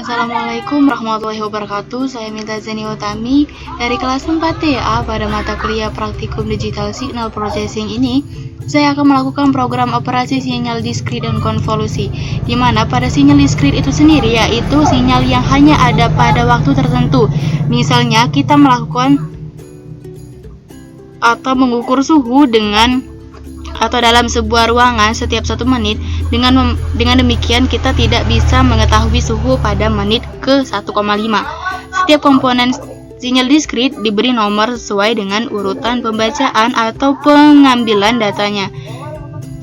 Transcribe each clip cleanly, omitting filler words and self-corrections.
Assalamualaikum warahmatullahi wabarakatuh. Saya Minta Zeni Utami dari kelas 4TA pada mata kuliah Praktikum Digital Signal Processing ini. Saya akan melakukan program operasi sinyal diskrit dan konvolusi, di mana pada sinyal diskrit itu sendiri yaitu sinyal yang hanya ada pada waktu tertentu. Misalnya kita melakukan atau mengukur suhu atau dalam sebuah ruangan setiap 1 menit. Dengan demikian kita tidak bisa mengetahui suhu pada menit ke 1,5. Setiap komponen sinyal diskrit diberi nomor sesuai dengan urutan pembacaan atau pengambilan datanya.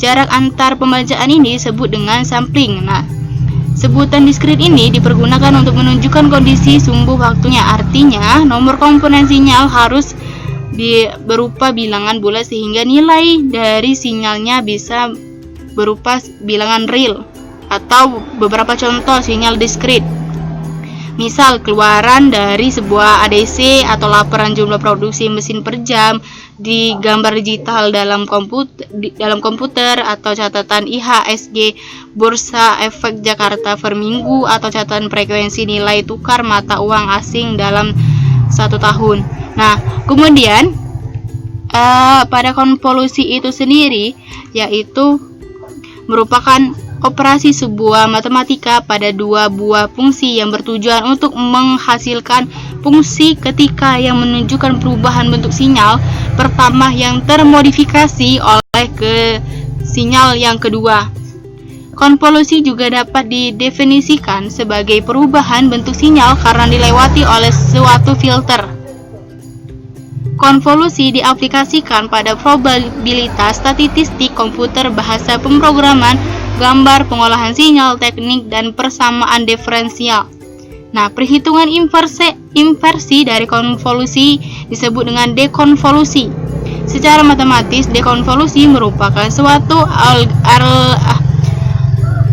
Jarak antar pembacaan ini disebut dengan sampling. Nah, sebutan diskrit ini dipergunakan untuk menunjukkan kondisi sumbu waktunya. Artinya, nomor komponen sinyal harus berupa bilangan bulat sehingga nilai dari sinyalnya bisa berupa bilangan real. Atau beberapa contoh sinyal diskrit, misal keluaran dari sebuah ADC atau laporan jumlah produksi mesin per jam di gambar digital dalam komputer atau catatan IHSG Bursa Efek Jakarta per minggu atau catatan frekuensi nilai tukar mata uang asing dalam 1 tahun. Nah, kemudian pada konvolusi itu sendiri yaitu merupakan operasi sebuah matematika pada 2 buah fungsi yang bertujuan untuk menghasilkan fungsi ketika yang menunjukkan perubahan bentuk sinyal pertama yang termodifikasi oleh sinyal yang kedua. Konvolusi juga dapat didefinisikan sebagai perubahan bentuk sinyal karena dilewati oleh suatu filter. Konvolusi diaplikasikan pada probabilitas, statistik, komputer, bahasa pemrograman, gambar, pengolahan sinyal, teknik, dan persamaan diferensial. Nah, perhitungan inversi dari konvolusi disebut dengan dekonvolusi. Secara matematis, dekonvolusi merupakan suatu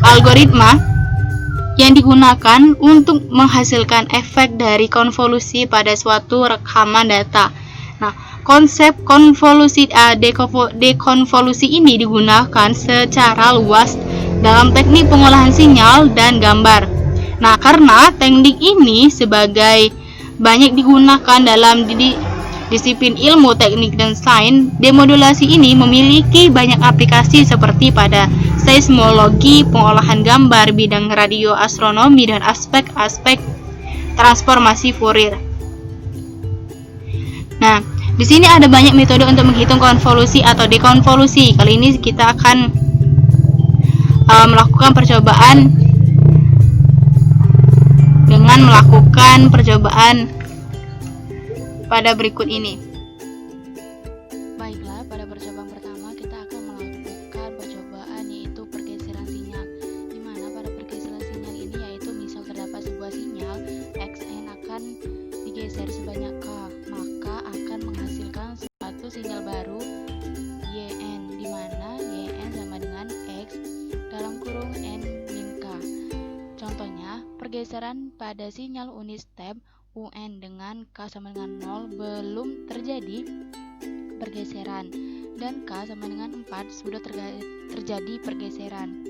algoritma yang digunakan untuk menghasilkan efek dari konvolusi pada suatu rekaman data. Nah, konsep dekonvolusi ini digunakan secara luas dalam teknik pengolahan sinyal dan gambar. Nah, karena teknik ini banyak digunakan dalam disiplin ilmu teknik dan sains, demodulasi ini memiliki banyak aplikasi seperti pada seismologi, pengolahan gambar, bidang radio astronomi, dan aspek-aspek transformasi Fourier. Nah, di sini ada banyak metode untuk menghitung konvolusi atau dekonvolusi. Kali ini kita akan melakukan percobaan dengan melakukan percobaan pada berikut ini. Baiklah, pada percobaan pertama kita akan melakukan percobaan yaitu pergeseran sinyal. Di mana pada pergeseran sinyal ini yaitu misal terdapat sebuah sinyal Xn akan digeser sebanyak K, maka akan menghasilkan suatu sinyal baru Yn, di mana Yn sama dengan X dalam kurung N min K. Contohnya, pergeseran pada sinyal unit step UN dengan K sama dengan 0 belum terjadi pergeseran, dan K sama dengan 4 sudah terjadi pergeseran.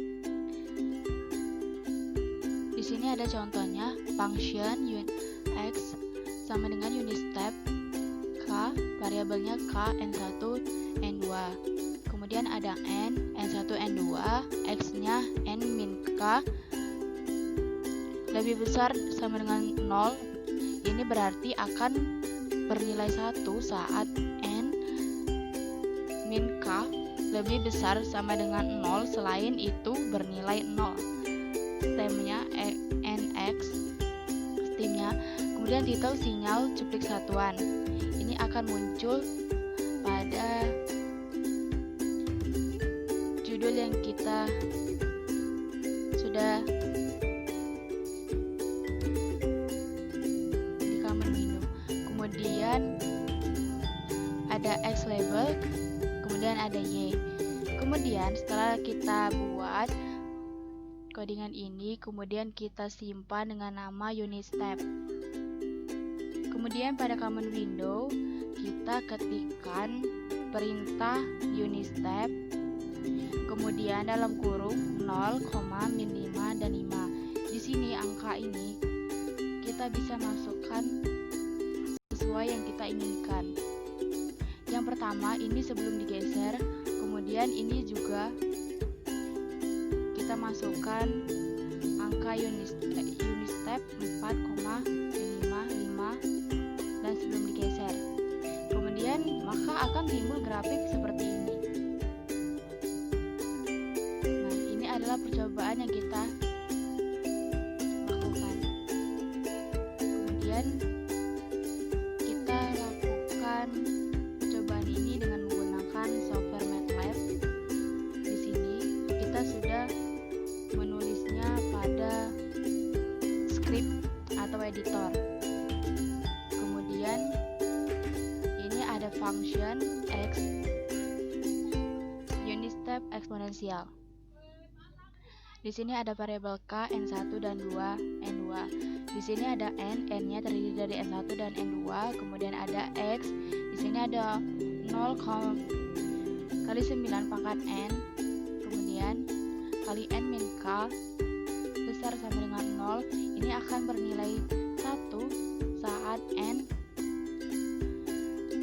Di sini ada contohnya, function X sama dengan unit step K, variabelnya K, N1, N2. Kemudian ada N1, N2, X-nya N min K lebih besar sama dengan 0. Ini berarti akan bernilai 1 saat N min K lebih besar sama dengan 0, selain itu bernilai 0. Stemnya NX, stemnya. Kemudian titel sinyal cuplik satuan. Ini akan muncul pada judul yang kita sudah di common window. Kemudian ada X label, kemudian ada Y. Kemudian setelah kita buat codingan ini, kemudian kita simpan dengan nama unit step. Kemudian pada common window kita ketikkan perintah unit step, kemudian dalam kurung 0, min 5 dan 5. Di sini angka ini kita bisa masukkan sesuai yang kita inginkan. Yang pertama, ini sebelum digeser, kemudian ini juga kita masukkan angka unistep 4,55 dan sebelum digeser. Kemudian maka akan timbul grafik seperti ini. Nah, ini adalah percobaan yang kita lakukan. Kemudian kita lakukan percobaan ini dengan menggunakan software MATLAB. Di sini kita sudah menulisnya pada script atau editor. Kemudian ini ada function x unistep eksponensial. Di sini ada variabel k, n1 dan 2, n2. Di sini ada n-nya terdiri dari n1 dan n2. Kemudian ada x. Di sini ada 0 kali 9 pangkat n. Kemudian kali n min k besar sama dengan 0. Ini akan bernilai 1 saat n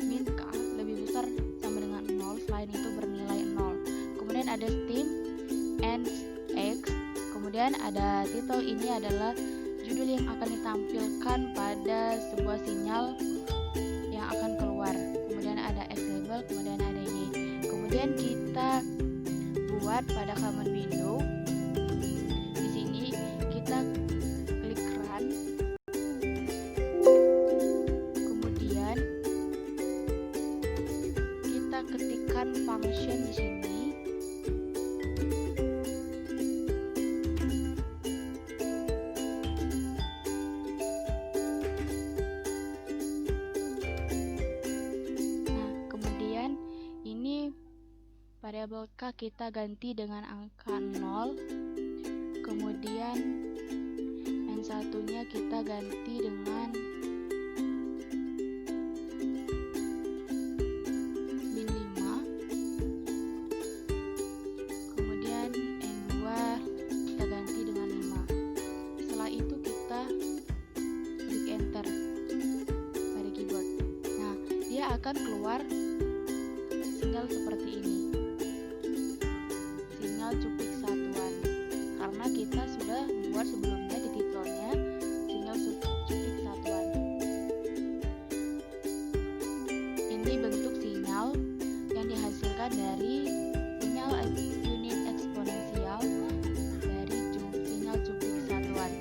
min k lebih besar sama dengan 0. Selain itu bernilai 0. Kemudian ada stim n x. Kemudian ada title, ini adalah judul yang akan ditampilkan pada sebuah sinyal yang akan keluar. Kemudian ada x label, kemudian ada y. Kemudian kita buat pada common window. Di sini kita klik run. Kemudian kita ketikkan function di sini. Variabel k kita ganti dengan angka 0. Kemudian n1 nya kita ganti dengan min 5. Kemudian n2 kita ganti dengan 5. Setelah itu kita klik enter pada keyboard. Nah, dia akan keluar sinyal seperti ini. Cuplik satuan, karena kita sudah buat sebelumnya di titelnya sinyal cuplik satuan. Ini bentuk sinyal yang dihasilkan dari sinyal unit eksponensial dari sinyal cuplik satuan,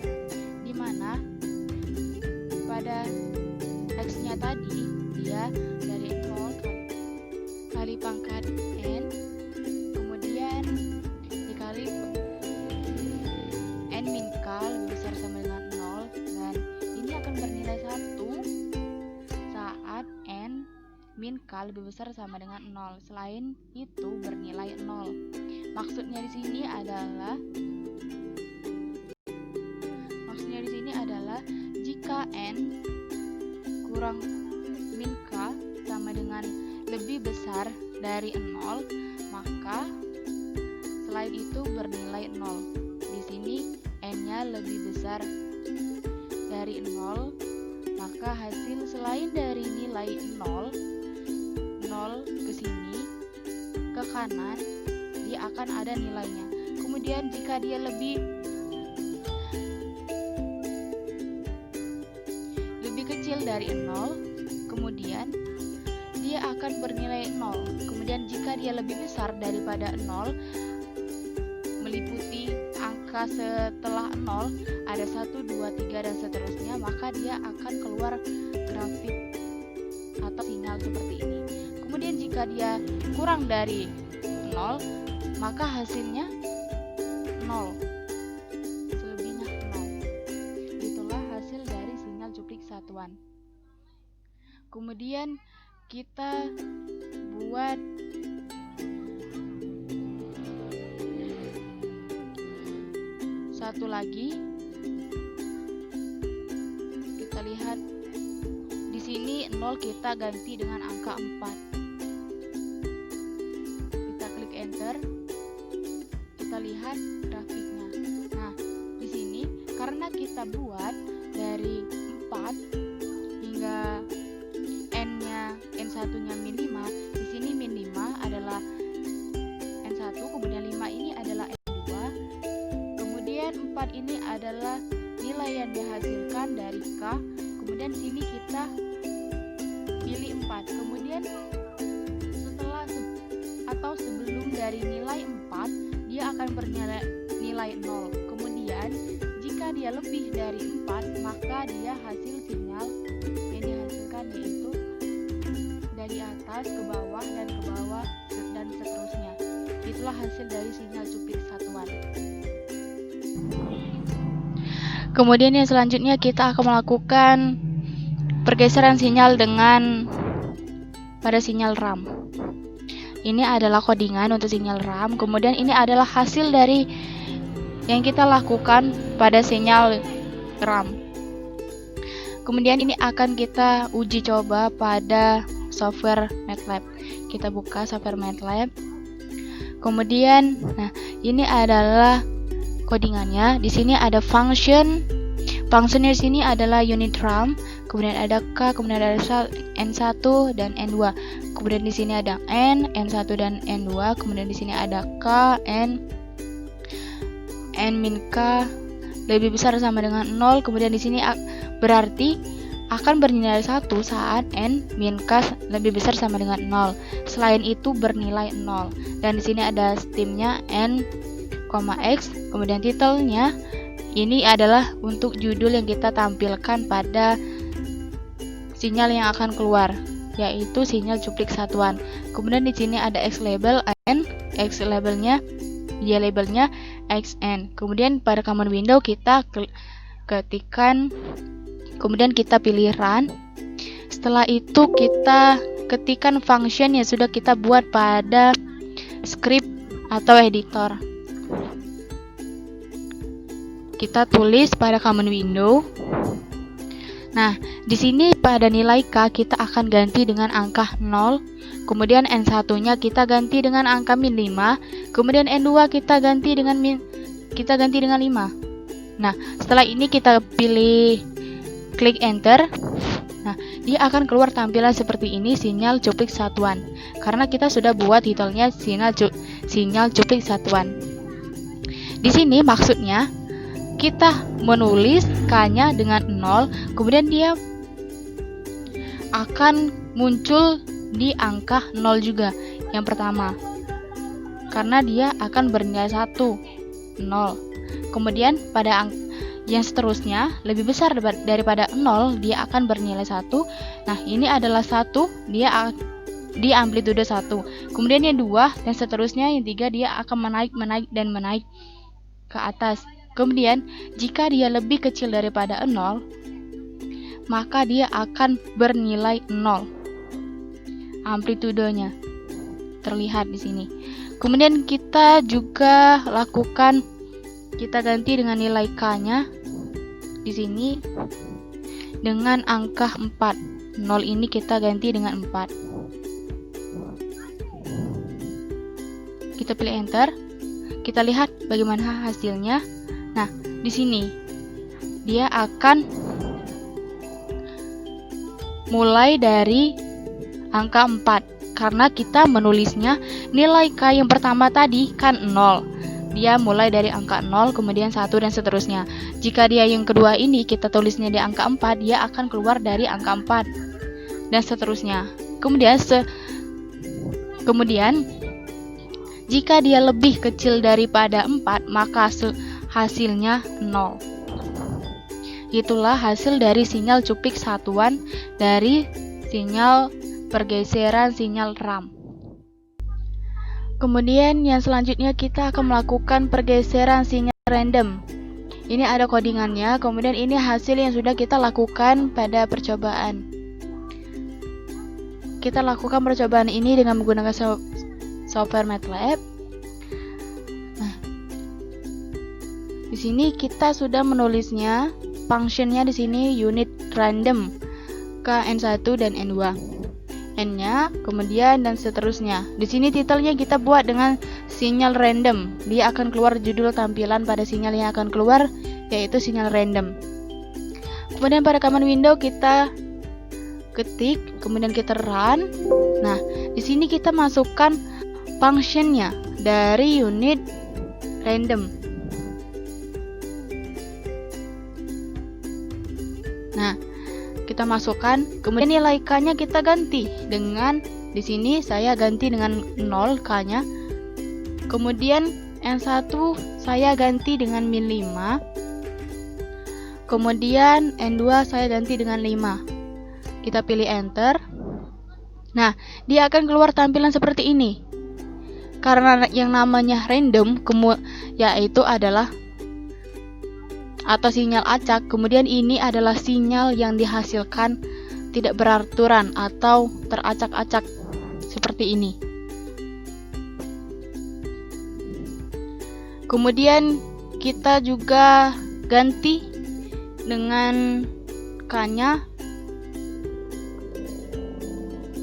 di mana pada x-nya tadi dia dari 0 kali pangkat n, kemudian dikali n min k lebih besar sama dengan 0, dan ini akan bernilai 1 saat n min k lebih besar sama dengan 0. Selain itu bernilai 0. Maksudnya di sini adalah jika n kurang min k sama dengan lebih besar dari 0, maka selain itu bernilai 0. Di sini n-nya lebih besar dari 0, maka hasil selain dari nilai 0 ke sini ke kanan, dia akan ada nilainya. Kemudian jika dia lebih kecil dari 0, kemudian dia akan bernilai 0. Kemudian jika dia lebih besar daripada 0, meliputi angka setelah 0, ada 1, 2, 3 dan seterusnya, maka dia akan keluar grafik atau sinyal seperti ini. Kemudian jika dia kurang dari 0, maka hasilnya 0. Selebihnya 0. Itulah hasil dari sinyal cuplik satuan. Kemudian kita buat satu lagi. Kita lihat di sini 0 kita ganti dengan angka 4. Kita klik enter. Kita lihat grafiknya. Nah, di sini karena kita buat dari hingga N1-nya min 5. Di sini min 5 adalah N1, kemudian 5 ini adalah N2. Kemudian 4 ini adalah nilai yang dihasilkan dari K. Kemudian sini kita pilih 4. Kemudian setelah atau sebelum dari nilai 4, dia akan bernilai 0. Kemudian jika dia lebih dari 4, maka dia hasil sinyal yang dihasilkan yaitu dari atas ke bawah dan ke bawah dan seterusnya. Itulah hasil dari sinyal cuplik satuan. Kemudian yang selanjutnya kita akan melakukan pergeseran sinyal pada sinyal RAM. Ini adalah codingan untuk sinyal RAM. Kemudian ini adalah hasil dari yang kita lakukan pada sinyal RAM. Kemudian ini akan kita uji coba pada software MATLAB. Kita buka software MATLAB. Kemudian, ini adalah codingannya. Di sini ada function. Functionnya di sini adalah unit RAM. Kemudian ada K, kemudian ada N1 dan N2. Kemudian di sini ada N1 dan N2. Kemudian di sini ada K, N min K lebih besar sama dengan 0. Kemudian di sini berarti akan bernilai 1 saat N min K lebih besar sama dengan 0. Selain itu bernilai 0. Dan di sini ada stimnya N, X. Kemudian titelnya ini adalah untuk judul yang kita tampilkan pada sinyal yang akan keluar, yaitu sinyal cuplik satuan. Kemudian di sini ada X label N, X labelnya, Y labelnya XN. Kemudian pada command window kita ketikkan, kemudian kita pilih run. Setelah itu kita ketikkan function yang sudah kita buat pada script atau editor. Kita tulis pada command window. Nah, di sini pada nilai K kita akan ganti dengan angka 0. Kemudian N1-nya kita ganti dengan angka min 5. Kemudian N2 kita ganti dengan 5. Nah, setelah ini kita pilih klik enter. Nah, dia akan keluar tampilan seperti ini, sinyal cuplik satuan. Karena kita sudah buat titelnya sinyal cuplik satuan. Di sini maksudnya kita menulis K-nya dengan 0, kemudian dia akan muncul di angka 0 juga yang pertama, karena dia akan bernilai 1, 0. Kemudian pada yang seterusnya lebih besar daripada 0, dia akan bernilai 1. Nah, ini adalah 1, dia di amplitude 1. Kemudian yang 2 dan seterusnya, yang 3 dia akan menaik ke atas. Kemudian jika dia lebih kecil daripada 0, maka dia akan bernilai 0. Amplitudenya terlihat di sini. Kemudian kita juga kita ganti dengan nilai K-nya di sini dengan angka 4. 0 ini kita ganti dengan 4. Kita pilih enter. Kita lihat bagaimana hasilnya. Nah, di sini dia akan mulai dari angka 4 karena kita menulisnya nilai K yang pertama tadi kan 0. Dia mulai dari angka 0, kemudian 1 dan seterusnya. Jika dia yang kedua ini kita tulisnya di angka 4, dia akan keluar dari angka 4 dan seterusnya. Kemudian jika dia lebih kecil daripada 4, maka hasilnya 0. Itulah hasil dari sinyal cuplik satuan dari sinyal pergeseran sinyal RAM. Kemudian yang selanjutnya kita akan melakukan pergeseran sinyal random. Ini ada codingannya. Kemudian ini hasil yang sudah kita lakukan pada percobaan. Kita lakukan percobaan ini dengan menggunakan software MATLAB. Di sini kita sudah menulisnya, functionnya di sini unit random ke N1 dan N2. N-nya, kemudian dan seterusnya. Di sini titelnya kita buat dengan sinyal random. Dia akan keluar judul tampilan pada sinyal yang akan keluar, yaitu sinyal random. Kemudian pada command window kita ketik, kemudian kita run. Nah, di sini kita masukkan functionnya dari unit random. Nah, kita masukkan, kemudian nilai K-nya kita ganti dengan, di sini saya ganti dengan 0 K-nya. Kemudian N1 saya ganti dengan min 5. Kemudian N2 saya ganti dengan 5. Kita pilih enter. Nah, dia akan keluar tampilan seperti ini. Karena yang namanya random yaitu adalah atau sinyal acak, kemudian ini adalah sinyal yang dihasilkan tidak beraturan atau teracak-acak seperti ini. Kemudian kita juga ganti dengan K-nya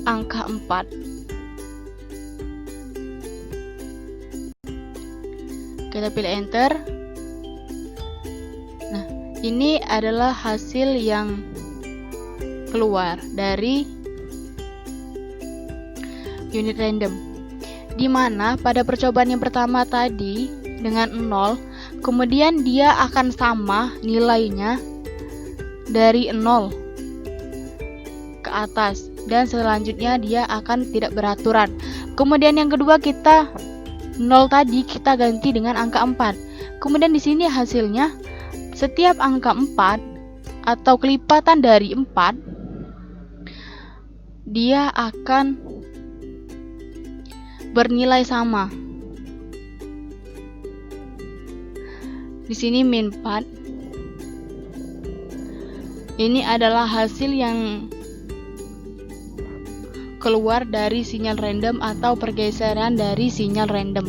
angka 4. Kita pilih enter. Nah, ini adalah hasil yang keluar dari unit random, dimana pada percobaan yang pertama tadi dengan 0, kemudian dia akan sama nilainya dari 0 ke atas, dan selanjutnya dia akan tidak beraturan. Kemudian yang kedua, kita 0 tadi kita ganti dengan angka 4. Kemudian di sini hasilnya setiap angka 4 atau kelipatan dari 4, dia akan bernilai sama. Di sini min 4. Ini adalah hasil yang keluar dari sinyal random atau pergeseran dari sinyal random.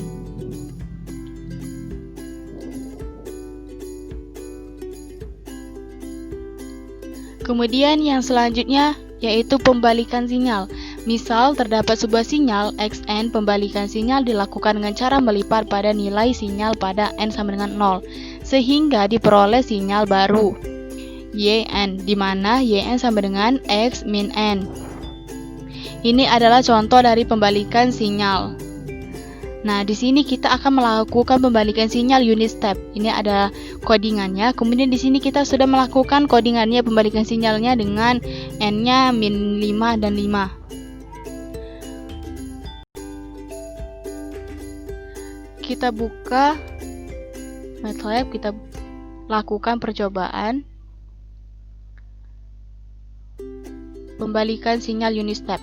Kemudian yang selanjutnya yaitu pembalikan sinyal. Misal terdapat sebuah sinyal Xn, pembalikan sinyal dilakukan dengan cara melipat pada nilai sinyal pada n sama dengan 0 sehingga diperoleh sinyal baru Yn, di mana Yn sama dengan X min N. Ini adalah contoh dari pembalikan sinyal. Nah, di sini kita akan melakukan pembalikan sinyal unit step. Ini ada codingannya. Kemudian di sini kita sudah melakukan codingannya, pembalikan sinyalnya dengan n-nya min 5 dan 5. Kita buka MATLAB, kita lakukan percobaan pembalikan sinyal unit step.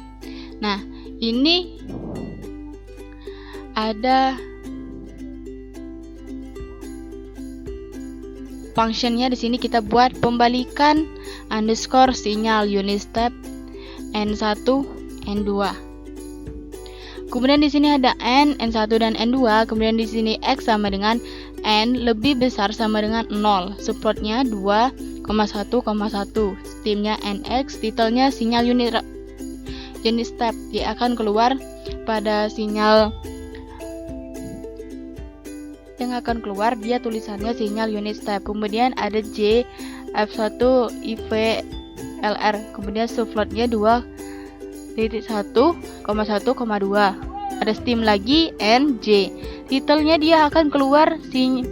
Nah, ini ada functionnya. Di sini kita buat pembalikan underscore sinyal unit step N1, N2. Kemudian di sini ada N, N1 dan N2. Kemudian di sini X sama dengan N lebih besar sama dengan 0. Subplotnya 2,1,1. Steamnya NX, titelnya sinyal unit step. Dia akan keluar pada sinyal yang akan keluar, dia tulisannya sinyal unit step. Kemudian ada J, F1, IV, LR. Kemudian subplotnya 2.1,1,2. Ada steam lagi NJ. Titelnya dia akan keluar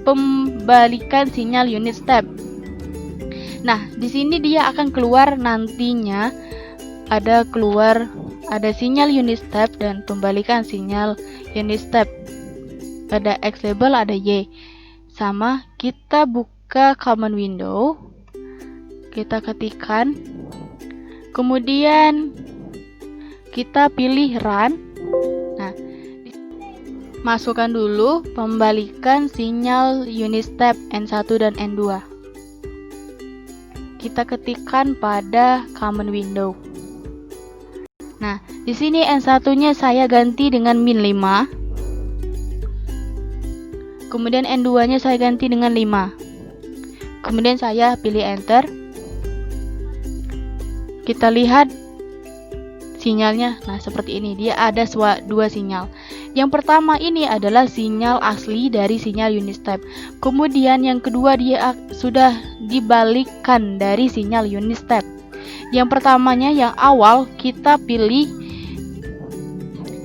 pembalikan sinyal unit step. Nah, di sini dia akan keluar nantinya ada sinyal unit step dan pembalikan sinyal unit step. Ada X label, ada Y. Sama, kita buka command window. Kita ketikkan. Kemudian kita pilih run. Nah, masukkan dulu pembalikan sinyal unit step N1 dan N2. Kita ketikkan pada command window. Nah, di sini N1-nya saya ganti dengan min 5. Kemudian N2-nya saya ganti dengan 5. Kemudian saya pilih enter. Kita lihat sinyalnya. Nah, seperti ini. Dia ada dua sinyal. Yang pertama ini adalah sinyal asli dari sinyal unit step. Kemudian yang kedua dia sudah dibalikkan dari sinyal unit step. Yang pertamanya yang awal kita pilih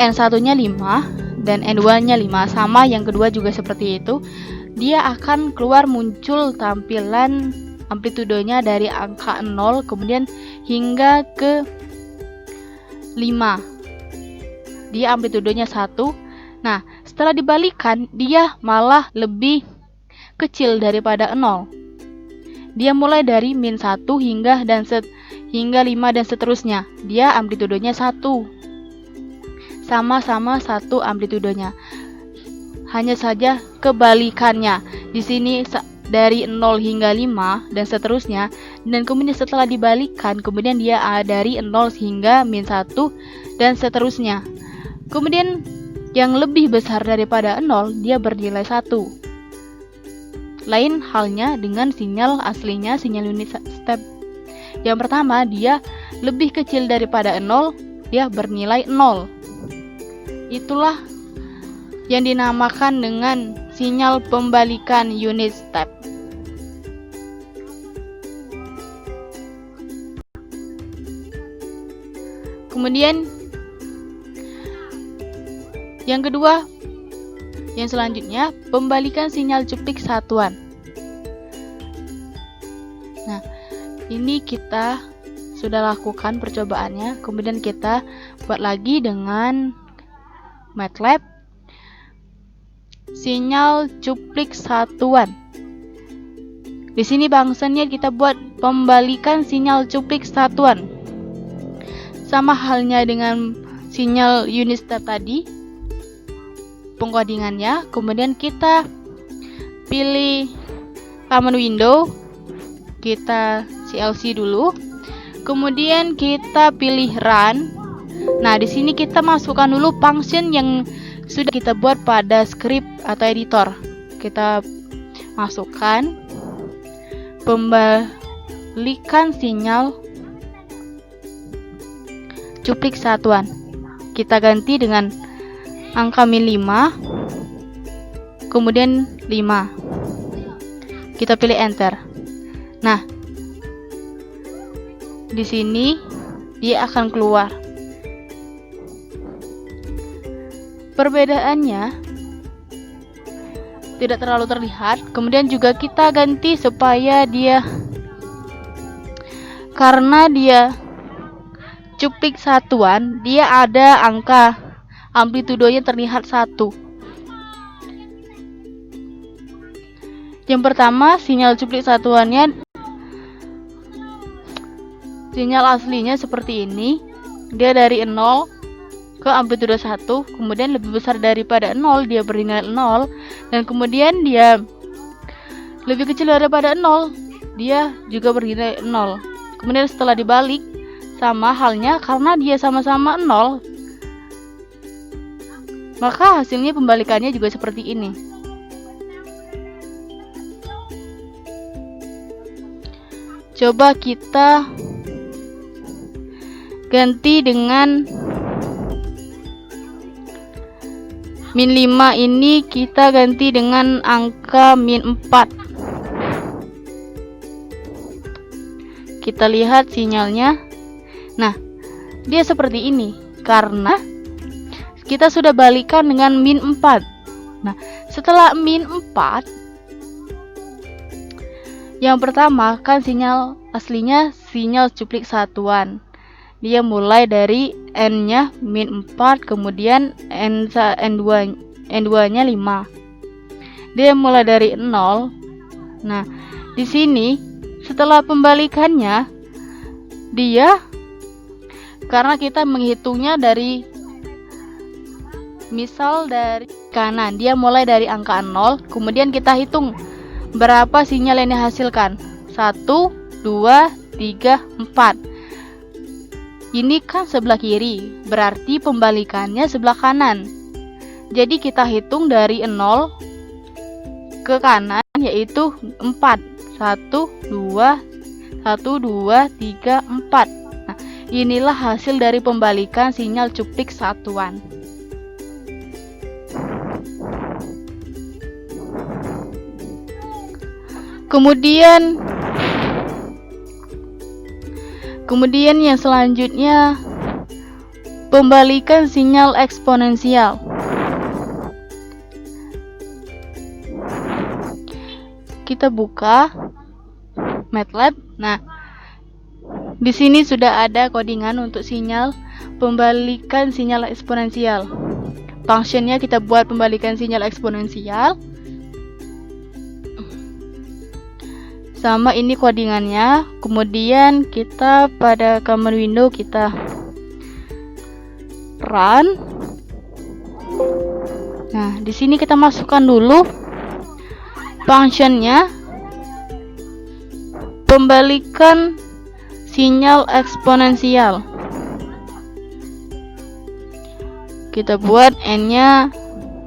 N1-nya 5 dan N2-nya 5, sama yang kedua juga seperti itu. Dia akan keluar muncul tampilan amplitudenya dari angka 0 kemudian hingga ke 5. Dia amplitudenya 1. Nah, setelah dibalikan dia malah lebih kecil daripada 0. Dia mulai dari min 1 hingga 5 dan seterusnya. Dia amplitudenya 1. Sama-sama 1 amplitudenya. Hanya saja kebalikannya. Di sini dari 0 hingga 5 dan seterusnya, dan kemudian setelah dibalikan kemudian dia dari 0 hingga min 1 dan seterusnya. Kemudian yang lebih besar daripada 0 dia bernilai 1. Lain halnya dengan sinyal aslinya, sinyal unit step. Yang pertama dia lebih kecil daripada 0, dia bernilai 0. Itulah yang dinamakan dengan sinyal pembalikan unit step. Kemudian yang kedua, yang selanjutnya pembalikan sinyal cuplik satuan. Nah, ini kita sudah lakukan percobaannya, kemudian kita buat lagi dengan MATLAB sinyal cuplik satuan. Di sini bangsanya kita buat pembalikan sinyal cuplik satuan. Sama halnya dengan sinyal unit step tadi, pengkodingannya. Kemudian kita pilih command window, kita CLC dulu. Kemudian kita pilih run. Nah, di sini kita masukkan dulu function yang sudah kita buat pada script atau editor. Kita masukkan pembalikan sinyal cuplik satuan. Kita ganti dengan angka min 5, kemudian 5. Kita pilih enter. Nah, di sini dia akan keluar. Perbedaannya tidak terlalu terlihat. Kemudian juga kita ganti supaya dia, karena dia cuplik satuan, dia ada angka amplitudenya terlihat 1. Yang pertama, sinyal cuplik satuannya, sinyal aslinya seperti ini. Dia dari 0 ke amplitudo 1, kemudian lebih besar daripada 0, dia bernilai 0, dan kemudian dia lebih kecil daripada 0, dia juga bernilai 0. Kemudian setelah dibalik, sama halnya karena dia sama-sama 0, maka hasilnya pembalikannya juga seperti ini. Coba kita ganti dengan min 5 ini, kita ganti dengan angka min 4. Kita lihat sinyalnya. Nah, dia seperti ini karena kita sudah balikan dengan min 4. Nah, setelah min 4, yang pertama kan sinyal aslinya sinyal cuplik satuan. Dia mulai dari N-nya min 4, kemudian N2-nya 5. Dia mulai dari 0. Nah, di sini setelah pembalikannya, dia, karena kita menghitungnya dari, misal dari kanan, dia mulai dari angka 0, kemudian kita hitung berapa sinyal yang dihasilkan. 1, 2, 3, 4. Ini kan sebelah kiri, berarti pembalikannya sebelah kanan. Jadi kita hitung dari 0 ke kanan, yaitu 4. 1, 2, 3, 4. Nah, inilah hasil dari pembalikan sinyal cuplik satuan. Kemudian yang selanjutnya, pembalikan sinyal eksponensial. Kita buka MATLAB. Nah, di sini sudah ada codingan untuk sinyal pembalikan sinyal eksponensial. Functionnya kita buat pembalikan sinyal eksponensial. Sama ini codingannya. Kemudian kita pada command window kita run. Nah, di sini kita masukkan dulu functionnya, pembalikan sinyal eksponensial. Kita buat n-nya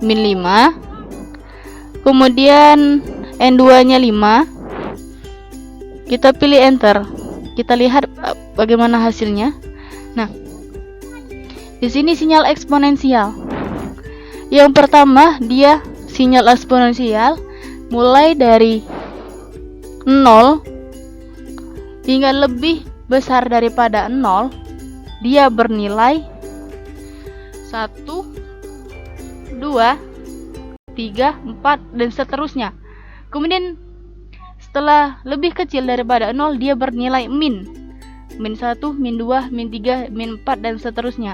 min 5, kemudian n2 nya 5. Kita pilih enter. Kita lihat bagaimana hasilnya. Nah, di sini sinyal eksponensial. Yang pertama, dia sinyal eksponensial mulai dari 0 hingga lebih besar daripada 0, dia bernilai 1, 2, 3, 4 dan seterusnya. Kemudian setelah lebih kecil daripada 0, dia bernilai min 1, min 2, min 3, min 4 dan seterusnya.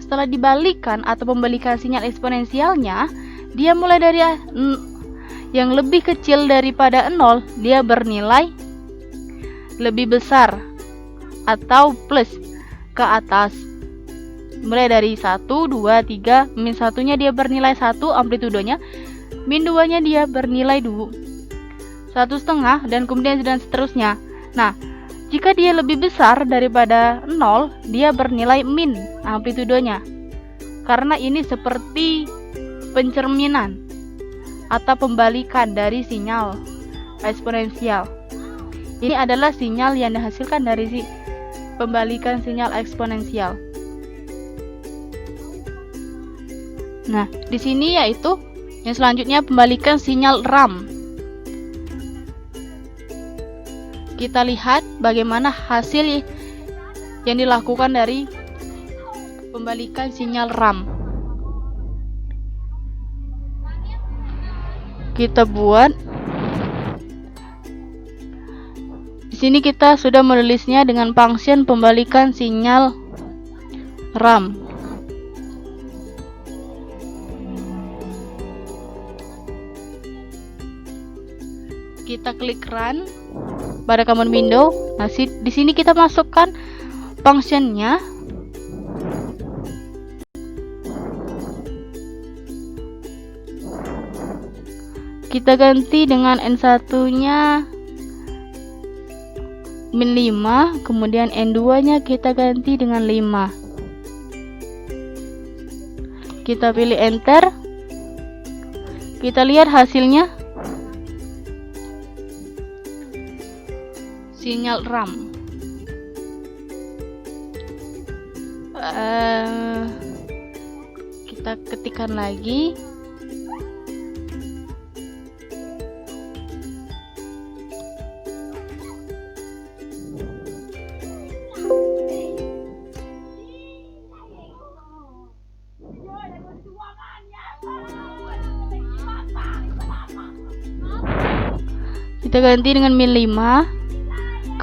Setelah dibalikan atau pembalikan sinyal eksponensialnya, dia mulai dari yang lebih kecil daripada 0, dia bernilai lebih besar atau plus ke atas. Mulai dari 1, 2, 3, min 1-nya dia bernilai 1 amplitudenya, min 2-nya dia bernilai 1,5 dan kemudian dan seterusnya. Nah, jika dia lebih besar daripada 0, dia bernilai min amplitudenya. Karena ini seperti pencerminan atau pembalikan dari sinyal eksponensial. Ini adalah sinyal yang dihasilkan dari pembalikan sinyal eksponensial. Nah, di sini yaitu yang selanjutnya pembalikan sinyal RAM. Kita lihat bagaimana hasil yang dilakukan dari pembalikan sinyal RAM. Kita buat. Di sini kita sudah menulisnya dengan function pembalikan sinyal RAM. Kita klik run pada command window. Nah, di sini kita masukkan functionnya. Kita ganti dengan n1-nya min 5, kemudian n2-nya kita ganti dengan 5. Kita pilih enter. Kita lihat hasilnya. Sinyal RAM. Kita ketikkan lagi. Kita ganti dengan min 5.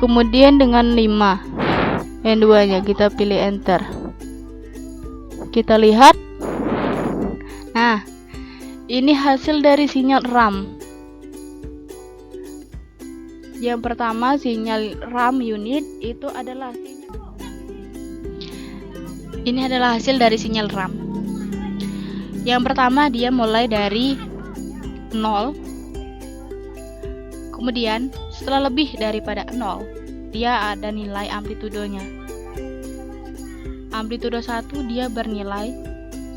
Kemudian dengan 5 n2 nya kita pilih enter. Kita lihat. Nah, ini hasil dari sinyal RAM. Yang pertama, sinyal RAM unit itu adalah ini adalah hasil dari sinyal RAM. Yang pertama, dia mulai dari 0. Kemudian setelah lebih daripada 0, dia ada nilai amplitudonya. Amplitudo 1 dia bernilai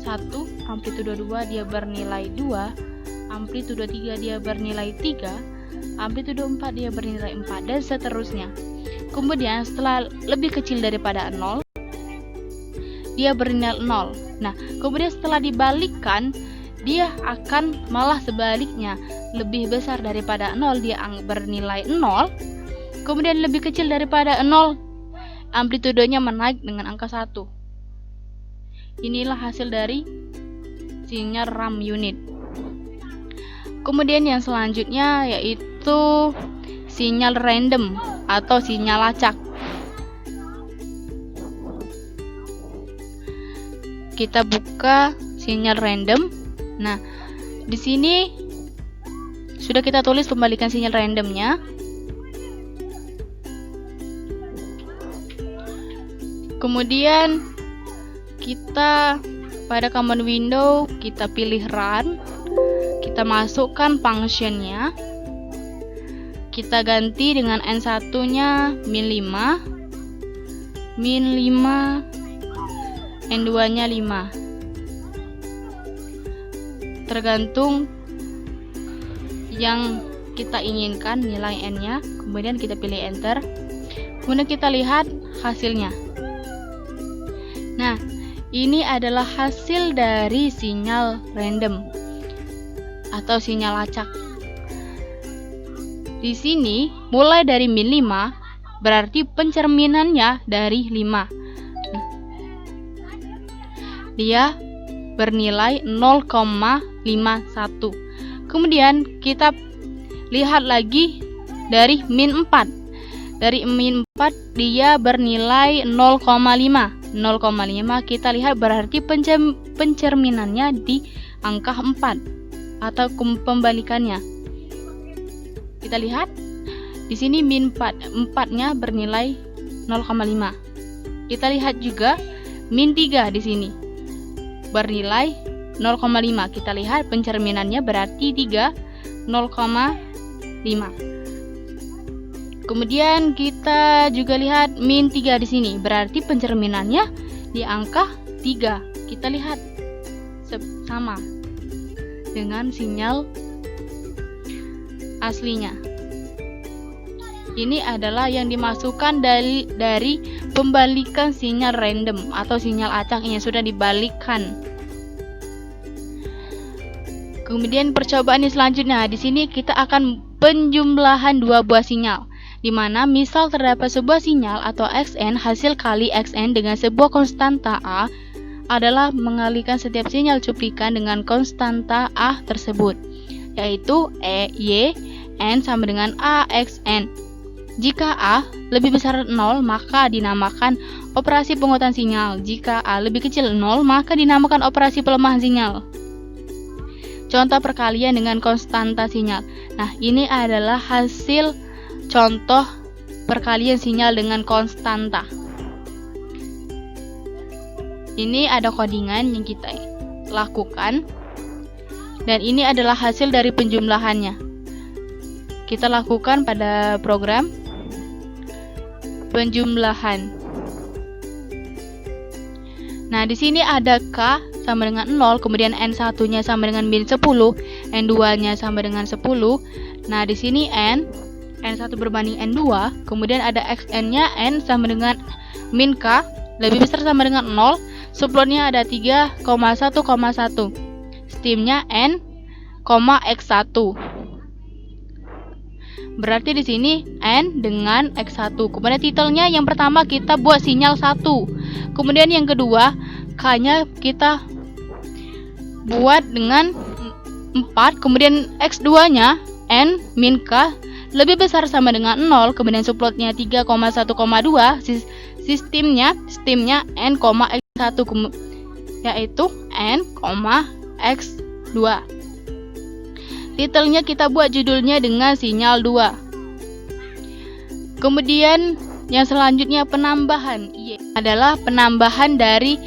1, amplitudo 2 dia bernilai 2, amplitudo 3 dia bernilai 3, amplitudo 4 dia bernilai 4 dan seterusnya. Kemudian setelah lebih kecil daripada 0, dia bernilai 0. Nah, kemudian setelah dibalikkan, dia akan malah sebaliknya, lebih besar daripada 0 dia bernilai 0, kemudian lebih kecil daripada 0, amplitudenya menaik dengan angka 1. Inilah hasil dari sinyal RAM unit. Kemudian yang selanjutnya yaitu sinyal random atau sinyal acak. Kita buka sinyal random. Nah, di sini sudah kita tulis pembalikan sinyal randomnya. Kemudian kita pada command window kita pilih run, kita masukkan functionnya, kita ganti dengan N1 nya -5, N2 nya 5, tergantung yang kita inginkan nilai N nya. Kemudian kita pilih enter, kemudian kita lihat hasilnya. Nah, ini adalah hasil dari sinyal random atau sinyal acak. Di sini mulai dari -5 berarti pencerminannya dari 5. Dia bernilai 0,51. Kemudian kita lihat lagi dari -4. Dari -4 dia bernilai 0,5. 0,5 kita lihat berarti pencerminannya di angka 4 atau pembalikannya. Kita lihat di sini -4-nya bernilai 0,5. Kita lihat juga -3 di sini bernilai 0,5. Kita lihat pencerminannya berarti 3 0,5. Kemudian kita juga lihat -3 di sini, berarti pencerminannya di angka 3. Kita lihat sama dengan sinyal aslinya. Ini adalah yang dimasukkan dari pembalikan sinyal random atau sinyal acak yang sudah dibalikkan. Kemudian percobaan yang selanjutnya, di sini kita akan penjumlahan dua buah sinyal, di mana misal terdapat sebuah sinyal atau Xn hasil kali Xn dengan sebuah konstanta A adalah mengalihkan setiap sinyal cuplikan dengan konstanta A tersebut, yaitu Y N sama dengan AXN. Jika A lebih besar 0 maka dinamakan operasi penguatan sinyal. Jika A lebih kecil 0 maka dinamakan operasi pelemahan sinyal. Contoh perkalian dengan konstanta sinyal. Nah, ini adalah hasil contoh perkalian sinyal dengan konstanta. Ini ada codingan yang kita lakukan, dan ini adalah hasil dari penjumlahannya. Kita lakukan pada program penjumlahan. Nah, di sini ada K sama dengan 0, kemudian N1-nya sama dengan -10, N2-nya sama dengan 10. Nah, di sini N1 berbanding N2, kemudian ada Xn-nya N sama dengan -K, lebih besar sama dengan 0, subplotnya ada 3,1,1, stimnya N, X1. Berarti di sini N dengan X1. Kemudian titelnya yang pertama kita buat sinyal 1. Kemudian yang kedua K-nya kita buat dengan 4. Kemudian X2-nya N min K lebih besar sama dengan 0. Kemudian subplotnya 3,1,2. Stimnya N, X1, yaitu N, X2. Titelnya kita buat judulnya dengan sinyal 2. Kemudian yang selanjutnya penambahan adalah penambahan dari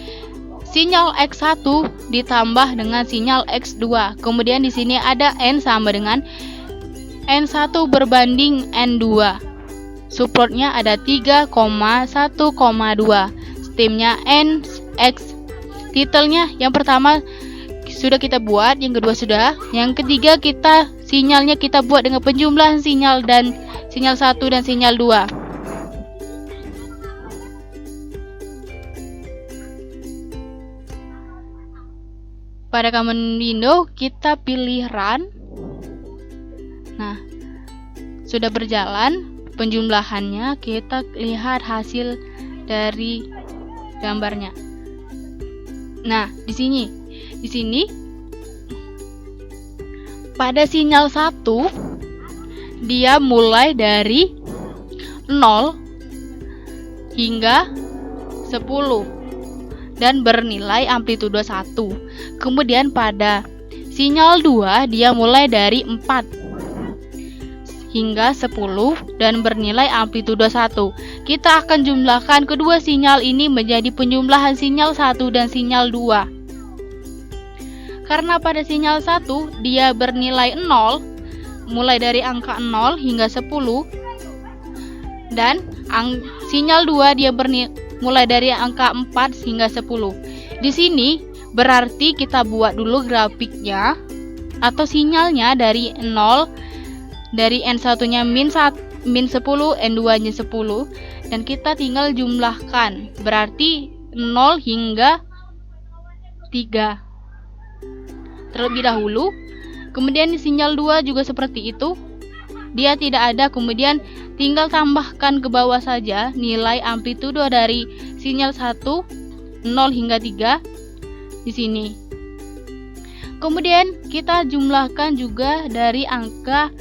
sinyal X1 ditambah dengan sinyal X2. Kemudian di sini ada N sama dengan N1 berbanding N2. Subplotnya ada 3,1,2. Stimnya N, X. Titelnya yang pertama sudah kita buat, yang kedua sudah, yang ketiga sinyalnya kita buat dengan penjumlahan sinyal dan sinyal 1 dan sinyal 2. pada common window kita pilih run. Nah, sudah berjalan penjumlahannya, kita lihat hasil dari gambarnya. Nah, di sini pada sinyal 1 dia mulai dari 0 hingga 10 dan bernilai amplitudo 1. Kemudian pada sinyal 2 dia mulai dari 4 hingga 10 dan bernilai amplitudo 1. Kita akan jumlahkan kedua sinyal ini menjadi penjumlahan sinyal 1 dan sinyal 2. Karena pada sinyal 1 dia bernilai 0, mulai dari angka 0 hingga 10, dan sinyal 2 dia mulai dari angka 4 hingga 10. Di sini berarti kita buat dulu grafiknya atau sinyalnya dari 0, dari N1-nya min 10, N2-nya 10, dan kita tinggal jumlahkan. Berarti 0 hingga 3 terlebih dahulu. Kemudian sinyal 2 juga seperti itu. Dia tidak ada, kemudian tinggal tambahkan ke bawah saja nilai amplitudo dari sinyal 1 0 hingga 3 di sini. Kemudian kita jumlahkan juga dari angka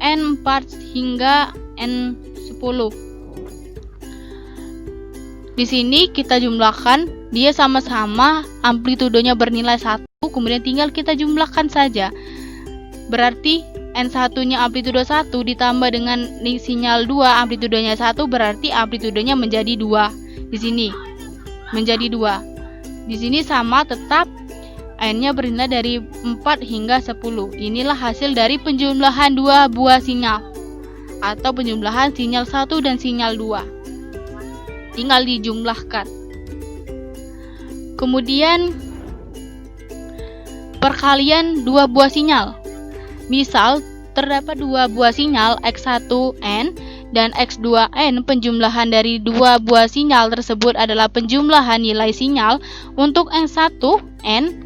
N4 hingga N10. Di sini kita jumlahkan, dia sama-sama amplitudonya bernilai 1, kemudian tinggal kita jumlahkan saja. Berarti N1-nya amplitudo 1 ditambah dengan sinyal 2 amplitudonya 1, berarti amplitudonya menjadi 2. Di sini menjadi 2. Di sini sama tetap N-nya bernilai dari 4 hingga 10. Inilah hasil dari penjumlahan dua buah sinyal atau penjumlahan sinyal 1 dan sinyal 2. Tinggal dijumlahkan. Kemudian perkalian dua buah sinyal. Misal, terdapat dua buah sinyal X1N dan X2N. Penjumlahan dari dua buah sinyal tersebut adalah penjumlahan nilai sinyal untuk X1N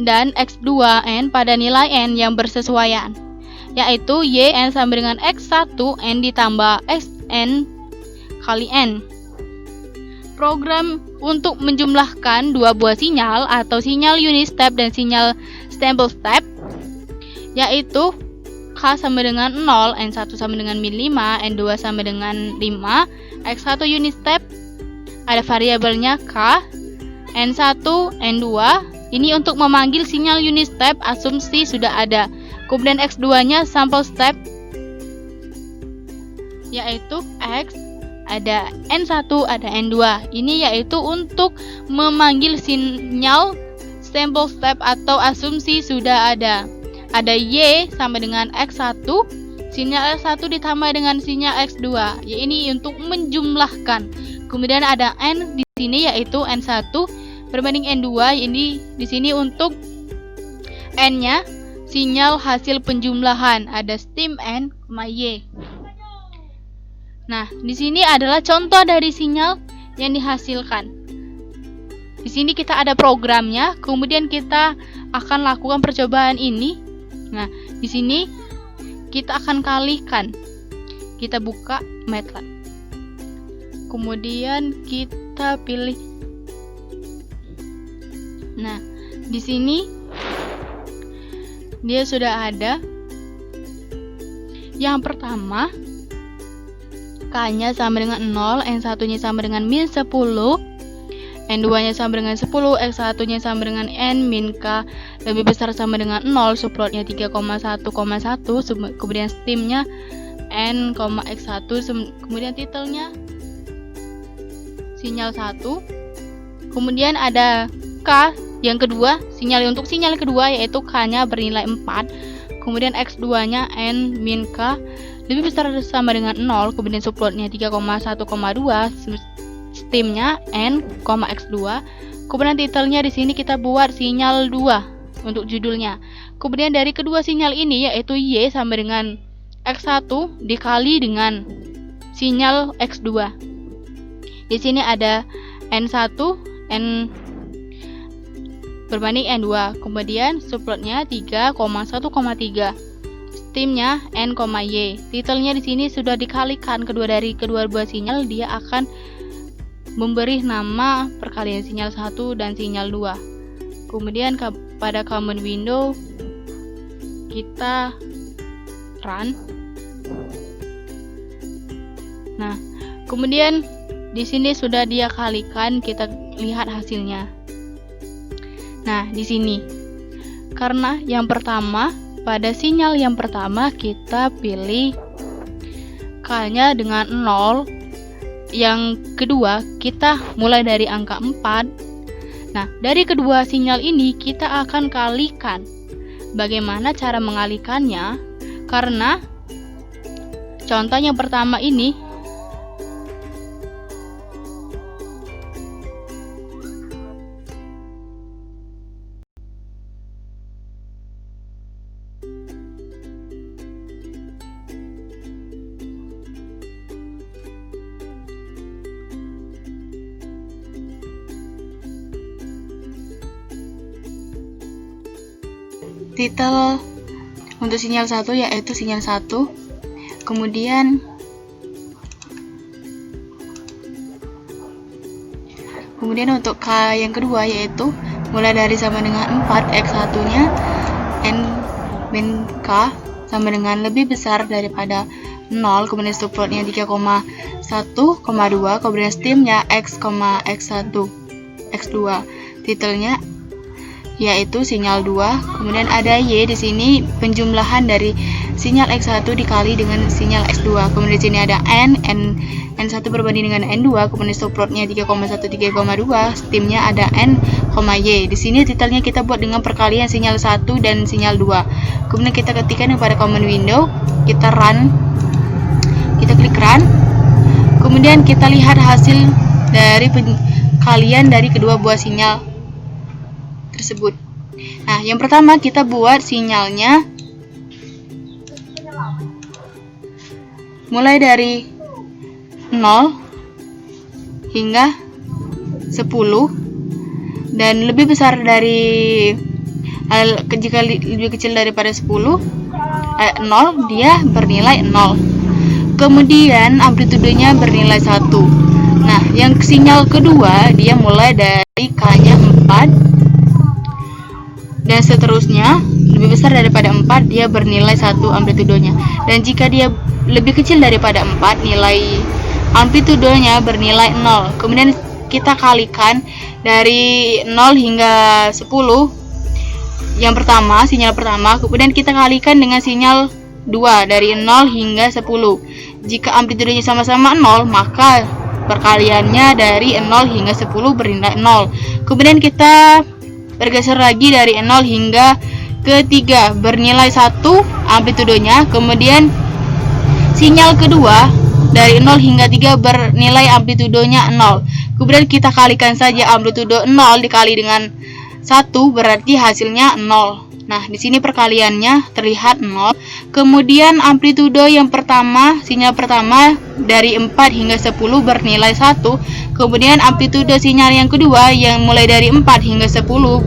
dan X2N pada nilai N yang bersesuaian, yaitu YN sama dengan X1N ditambah XN kali N. Program untuk menjumlahkan dua buah sinyal atau sinyal unit step dan sinyal sample step, yaitu K sama dengan 0, N1 sama dengan min 5, N2 sama dengan 5, X1 unit step ada variabelnya K, N1, N2 ini untuk memanggil sinyal unit step, asumsi sudah ada. Kemudian X2 nya sample step, yaitu X ada N1 ada N2, ini yaitu untuk memanggil sinyal sample step atau asumsi sudah ada. Ada Y sama dengan X1, sinyal X1 ditambah dengan sinyal X2. Ya, ini untuk menjumlahkan. Kemudian ada N di sini yaitu N1 berbanding N2. Ini di sini untuk N-nya sinyal hasil penjumlahan. Ada stim N, Y. Nah, di sini adalah contoh dari sinyal yang dihasilkan. Di sini kita ada programnya, kemudian kita akan lakukan percobaan ini. Nah, di sini kita akan kalikan. Kita buka MATLAB. Kemudian kita pilih. Nah, di sini dia sudah ada. Yang pertama, K-nya sama dengan 0, N1-nya sama dengan min 10, N2-nya sama dengan 10, X1-nya sama dengan N min K lebih besar sama dengan 0, subplotnya 3,1,1, kemudian stimnya N, X1, kemudian titelnya sinyal 1, kemudian ada K yang kedua, untuk sinyal kedua yaitu K-nya bernilai 4, kemudian X2-nya N min K lebih besar sama dengan 0, kemudian subplotnya 3,1,2, stimnya N, X2, kemudian titelnya di sini kita buat sinyal 2 untuk judulnya. Kemudian dari kedua sinyal ini yaitu Y sama dengan X1 dikali dengan sinyal X2. Di sini ada N1, N berbanding N2. Kemudian subplotnya 3,1,3. Steamnya N, Y. Titelnya di sini sudah dikalikan dari kedua buah sinyal, dia akan memberi nama perkalian sinyal 1 dan sinyal 2. Kemudian pada common window kita run. Nah, kemudian di sini sudah dia kalikan, kita lihat hasilnya. Nah, di sini karena yang pertama, pada sinyal yang pertama kita pilih K-nya dengan 0. Yang kedua kita mulai dari angka 4. Nah, dari kedua sinyal ini kita akan kalikan. Bagaimana cara mengalikannya? Karena contoh yang pertama ini titel untuk sinyal 1 yaitu sinyal 1. Kemudian untuk K yang kedua yaitu mulai dari sama dengan 4, X1 nya N min K sama dengan lebih besar daripada 0, kemudian subplotnya 3,1,2, kemudian steamnya X, X1 X2. Titelnya yaitu sinyal 2. Kemudian ada Y di sini penjumlahan dari sinyal X1 dikali dengan sinyal X2. Kemudian di sini ada N1 berbanding dengan N2, kemudian subplotnya 3,1 3,2, steamnya ada N, Y. Di sini titelnya kita buat dengan perkalian sinyal 1 dan sinyal 2. Kemudian kita ketikkan pada common window, kita run. Kita klik run. Kemudian kita lihat hasil dari perkalian dari kedua buah sinyal tersebut. Nah, yang pertama kita buat sinyalnya mulai dari 0 hingga 10 dan lebih besar dari jika lebih kecil daripada 0 dia bernilai 0. Kemudian amplitudenya bernilai 1. Nah, yang sinyal kedua dia mulai dari K-nya 4 dan seterusnya, lebih besar daripada 4 dia bernilai 1 amplitudenya. Dan jika dia lebih kecil daripada 4, nilai amplitudenya bernilai 0. Kemudian kita kalikan dari 0 hingga 10 yang pertama, sinyal pertama, kemudian kita kalikan dengan sinyal 2 dari 0 hingga 10. Jika amplitudenya sama-sama 0, maka perkaliannya dari 0 hingga 10 bernilai 0. Kemudian kita bergeser lagi dari 0 hingga ke 3 bernilai 1 amplitudenya. Kemudian sinyal kedua dari 0 hingga 3 bernilai amplitudenya 0. Kemudian kita kalikan saja amplitudo 0 dikali dengan 1 berarti hasilnya 0. Nah, di sini perkaliannya terlihat 0. Kemudian amplitudo yang pertama, sinyal pertama dari 4 hingga 10 bernilai 1. Kemudian amplitudo sinyal yang kedua yang mulai dari 4 hingga 10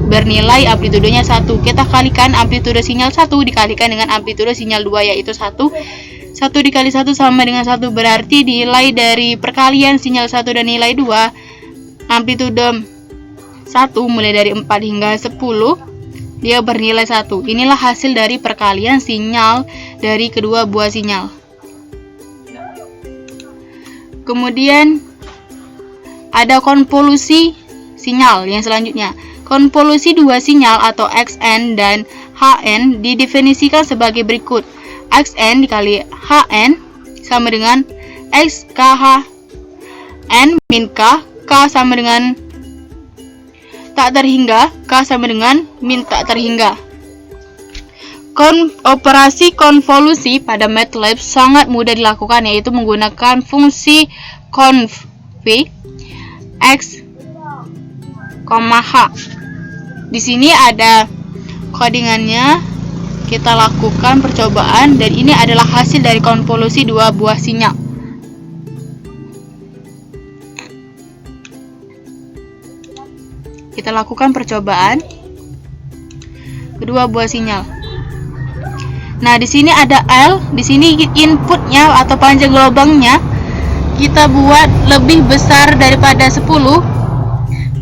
bernilai amplitudenya 1. Kita kalikan amplitudo sinyal 1 dikalikan dengan amplitudo sinyal 2 yaitu 1. 1 dikali 1 sama dengan 1 berarti nilai dari perkalian sinyal 1 dan nilai 2 amplitudo 1 mulai dari 4 hingga 10 dia bernilai 1. Inilah hasil dari perkalian sinyal dari kedua buah sinyal. Kemudian ada konvolusi sinyal yang selanjutnya. Konvolusi dua sinyal atau XN dan HN didefinisikan sebagai berikut. XN dikali HN sama dengan XKH N min K, K sama dengan tak terhingga, K sama dengan min tak terhingga. Operasi konvolusi pada MATLAB sangat mudah dilakukan, yaitu menggunakan fungsi conv x, h. Di sini ada codingannya. Kita lakukan percobaan dan ini adalah hasil dari konvolusi dua buah sinyal. Kita lakukan percobaan. kedua buah sinyal. Nah, di sini ada L, di sini inputnya atau panjang lubangnya kita buat lebih besar daripada 10.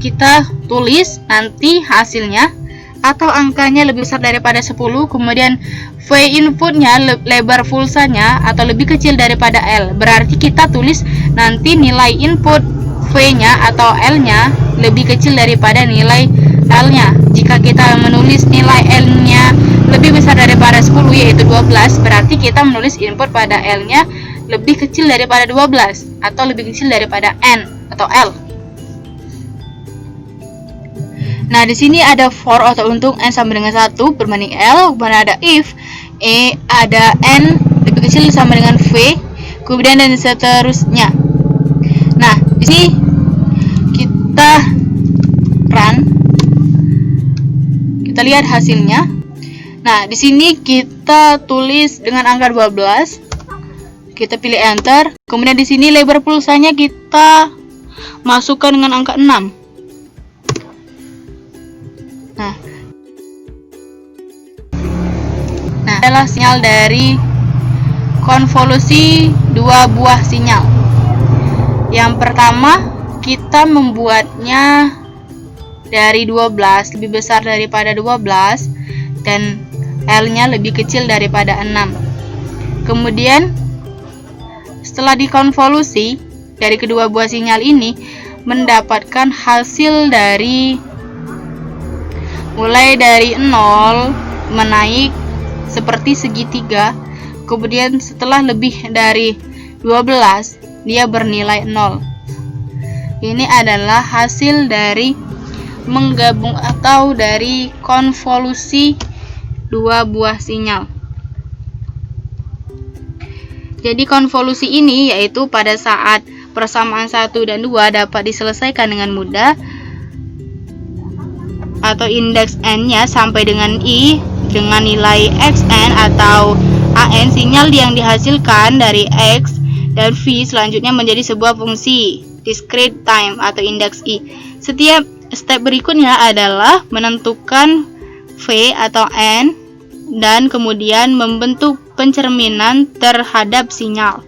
Kita tulis nanti hasilnya atau angkanya lebih besar daripada 10, kemudian V inputnya lebar pulsanya atau lebih kecil daripada L. Berarti kita tulis nanti nilai input V-nya atau L-nya lebih kecil daripada nilai L-nya. Jika kita menulis nilai L-nya lebih besar daripada 10 yaitu 12, berarti kita menulis input pada L-nya lebih kecil daripada 12 atau lebih kecil daripada N atau L. Nah, di sini ada for atau untuk N sama dengan 1 berbanding L, kemudian ada if ada N lebih kecil sama dengan V, kemudian dan seterusnya. Nah, di sini kita run, kita lihat hasilnya. Nah, di sini kita tulis dengan angka 12, kita pilih enter, kemudian di sini lebar pulsanya kita masukkan dengan angka 6. Nah, adalah sinyal dari konvolusi dua buah sinyal. Yang pertama, kita membuatnya dari 12, lebih besar daripada 12 dan L-nya lebih kecil daripada 6. Kemudian setelah dikonvolusi dari kedua buah sinyal ini mendapatkan hasil dari mulai dari 0 menaik seperti segitiga, kemudian setelah lebih dari 12 dia bernilai 0. Ini adalah hasil dari menggabung atau dari konvolusi dua buah sinyal. Jadi konvolusi ini yaitu pada saat persamaan 1 dan 2 dapat diselesaikan dengan mudah, atau indeks N-nya sampai dengan I dengan nilai Xn atau An, sinyal yang dihasilkan dari X dan V selanjutnya menjadi sebuah fungsi discrete time atau indeks I. Setiap step berikutnya adalah menentukan V atau N dan kemudian membentuk pencerminan terhadap sinyal.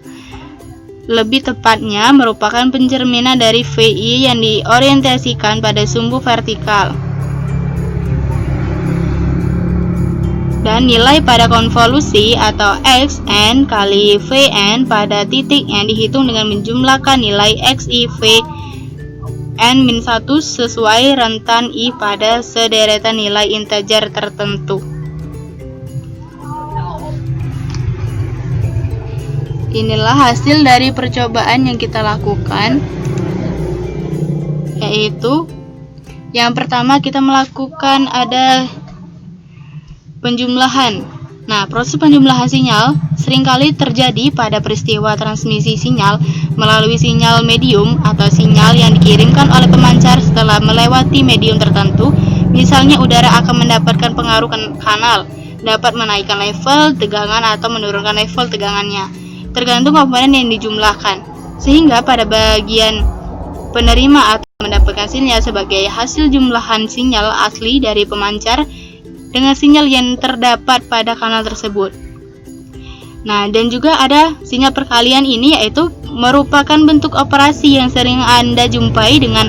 Lebih tepatnya merupakan pencerminan dari VI yang diorientasikan pada sumbu vertikal. Dan nilai pada konvolusi atau Xn kali Vn pada titik yang dihitung dengan menjumlahkan nilai Xi V n-1 sesuai rentan I pada sederetan nilai integer tertentu. Inilah hasil dari percobaan yang kita lakukan, yaitu yang pertama kita melakukan ada penjumlahan. Nah, proses penjumlahan sinyal seringkali terjadi pada peristiwa transmisi sinyal melalui sinyal medium atau sinyal yang dikirimkan oleh pemancar setelah melewati medium tertentu. Misalnya udara akan mendapatkan pengaruh kanal, dapat menaikkan level tegangan atau menurunkan level tegangannya, tergantung komponen yang dijumlahkan. Sehingga pada bagian penerima atau mendapatkan sinyal sebagai hasil jumlahan sinyal asli dari pemancar dengan sinyal yang terdapat pada kanal tersebut. Nah, dan juga ada sinyal perkalian ini, yaitu merupakan bentuk operasi yang sering Anda jumpai dengan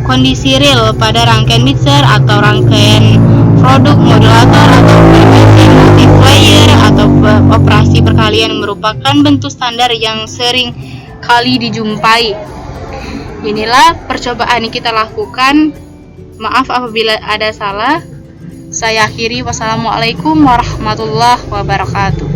kondisi real pada rangkaian mixer atau rangkaian produk modulator atau frekuensi multiplier atau operasi perkalian yang merupakan bentuk standar yang sering kali dijumpai. Inilah percobaan yang kita lakukan. Maaf apabila ada salah. Saya akhiri. Wassalamualaikum warahmatullahi wabarakatuh.